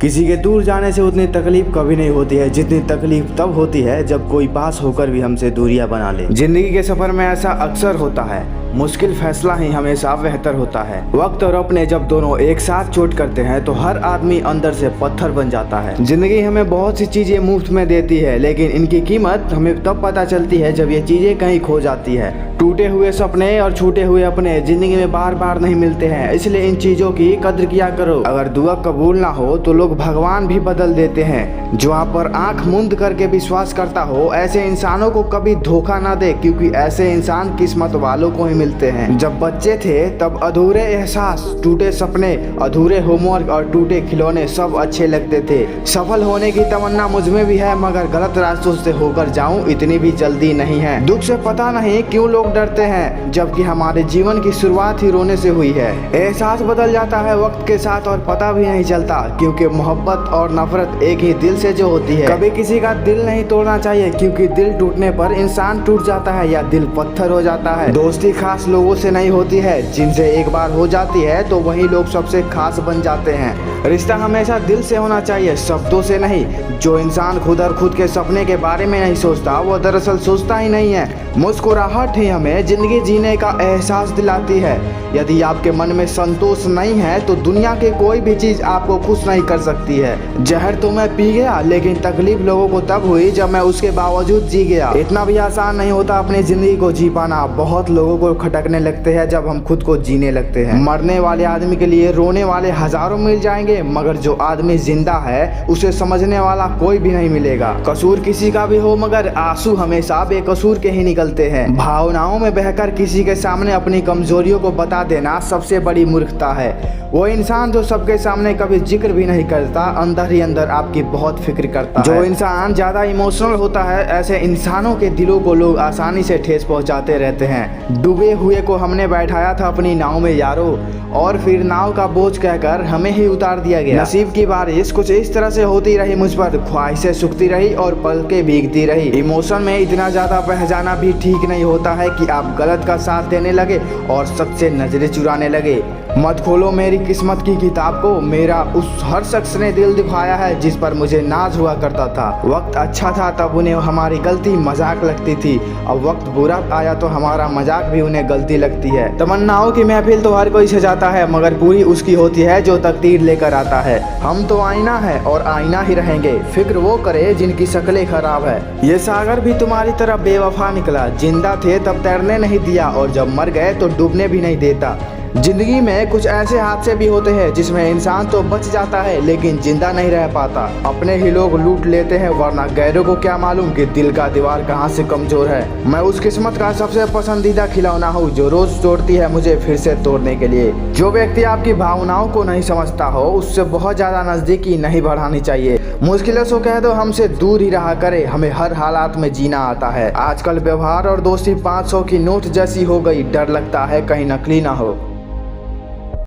किसी के दूर जाने से उतनी तकलीफ कभी नहीं होती है जितनी तकलीफ तब होती है जब कोई पास होकर भी हमसे दूरियां बना ले। जिंदगी के सफर में ऐसा अक्सर होता है, मुश्किल फैसला ही हमेशा बेहतर होता है। वक्त और अपने जब दोनों एक साथ चोट करते हैं तो हर आदमी अंदर से पत्थर बन जाता है। जिंदगी हमें बहुत सी चीजें मुफ्त में देती है, लेकिन इनकी कीमत हमें तब पता चलती है जब ये चीजें कहीं खो जाती है। टूटे हुए सपने और छूटे हुए अपने जिंदगी में बार बार नहीं मिलते हैं, इसलिए इन चीजों की कद्र किया करो। अगर दुआ कबूल ना हो तो लोग भगवान भी बदल देते हैं। जो आप पर आंख मूंद करके विश्वास करता हो, ऐसे इंसानों को कभी धोखा ना दे, क्योंकि ऐसे इंसान किस्मत वालों को ही मिलते हैं। जब बच्चे थे तब अधूरे एहसास, टूटे सपने, अधूरे होमवर्क और टूटे खिलौने सब अच्छे लगते थे। सफल होने की तमन्ना मुझ में भी है, मगर गलत रास्तों से होकर जाऊं इतनी भी जल्दी नहीं है। दुख से पता नहीं क्यों लोग डरते हैं, जबकि हमारे जीवन की शुरुआत ही रोने से हुई है। एहसास बदल जाता है वक्त के साथ और पता भी नहीं चलता, क्योंकि मोहब्बत और नफरत एक ही दिल से जो होती है। कभी किसी का दिल नहीं तोड़ना चाहिए, क्योंकि दिल टूटने पर इंसान टूट जाता है या दिल पत्थर हो जाता है। दोस्ती खास लोगों से नहीं होती है, जिनसे एक बार हो जाती है तो वही लोग सबसे खास बन जाते हैं। रिश्ता हमेशा दिल से होना चाहिए, शब्दों से नहीं। जो इंसान खुद और खुद के सपने के बारे में नहीं सोचता, वो दरअसल सोचता ही नहीं है। मुस्कुराहट ही हमें जिंदगी जीने का एहसास दिलाती है। यदि आपके मन में संतोष नहीं है तो दुनिया की कोई भी चीज आपको खुश नहीं कर सकती है। जहर तो मैं पी गया, लेकिन तकलीफ लोगों को तब हुई जब मैं उसके बावजूद जी गया। इतना भी आसान नहीं होता अपनी जिंदगी को जी पाना। बहुत लोगों को खटकने लगते हैं जब हम खुद को जीने लगते हैं। मरने वाले आदमी के लिए रोने वाले हजारों मिल जाएंगे, मगर जो आदमी जिंदा है उसे समझने वाला कोई भी नहीं मिलेगा। कसूर किसी का भी हो, मगर आंसू हमेशा बेकसूर के ही निकलते हैं। भावनाओं में बहकर किसी के सामने अपनी कमजोरियों को बता देना सबसे बड़ी मूर्खता है। वो इंसान जो सबके सामने कभी जिक्र भी नहीं करता, अंदर ही अंदर आपकी बहुत फिक्र करता है। जो इंसान ज्यादा इमोशनल होता है, ऐसे इंसानों के दिलों को लोग आसानी से ठेस पहुंचाते रहते हैं। डूबे हुए को हमने बैठाया था अपनी नाव में यारो, और फिर नाव का बोझ कहकर हमें ही उतार दिया गया। नसीब की बारिश कुछ इस तरह से होती रही मुझ पर, ख्वाहिशें सूखती रही और पलकें भीगती रही। इमोशन में इतना ज्यादा बह जाना भी ठीक नहीं होता है कि आप गलत का साथ देने लगे और सच से नजरें चुराने लगे। मत खोलो मेरी किस्मत की किताब को, मेरा उस हर शख्स ने दिल दिखाया है जिस पर मुझे नाज हुआ करता था। वक्त अच्छा था तब उन्हें हमारी गलती मजाक लगती थी, अब वक्त बुरा आया तो हमारा मजाक भी उन्हें गलती लगती है। तमन्नाओं की महफिल तो हर कोई सजाता है, मगर पूरी उसकी होती है जो तकदीर लेकर आता है। हम तो आईना है और आईना ही रहेंगे, फिक्र वो करे जिनकी शक्लें खराब है। ये सागर भी तुम्हारी तरह बेवफा निकला, जिंदा थे तब तैरने नहीं दिया और जब मर गए तो डूबने भी नहीं देता। जिंदगी में कुछ ऐसे हादसे भी होते हैं जिसमें इंसान तो बच जाता है लेकिन जिंदा नहीं रह पाता। अपने ही लोग लूट लेते हैं, वरना गैरों को क्या मालूम कि दिल का दीवार कहाँ से कमजोर है। मैं उस किस्मत का सबसे पसंदीदा खिलौना हूँ जो रोज तोड़ती है मुझे फिर से तोड़ने के लिए। जो व्यक्ति आपकी भावनाओं को नहीं समझता हो, उससे बहुत ज्यादा नजदीकी नहीं बढ़ानी चाहिए। मुश्किलों से कह दो हमसे दूर ही रहा करे, हमें हर हालात में जीना आता है। आजकल व्यवहार और दोस्ती 500 की नोट जैसी हो गई, डर लगता है कहीं नकली ना हो।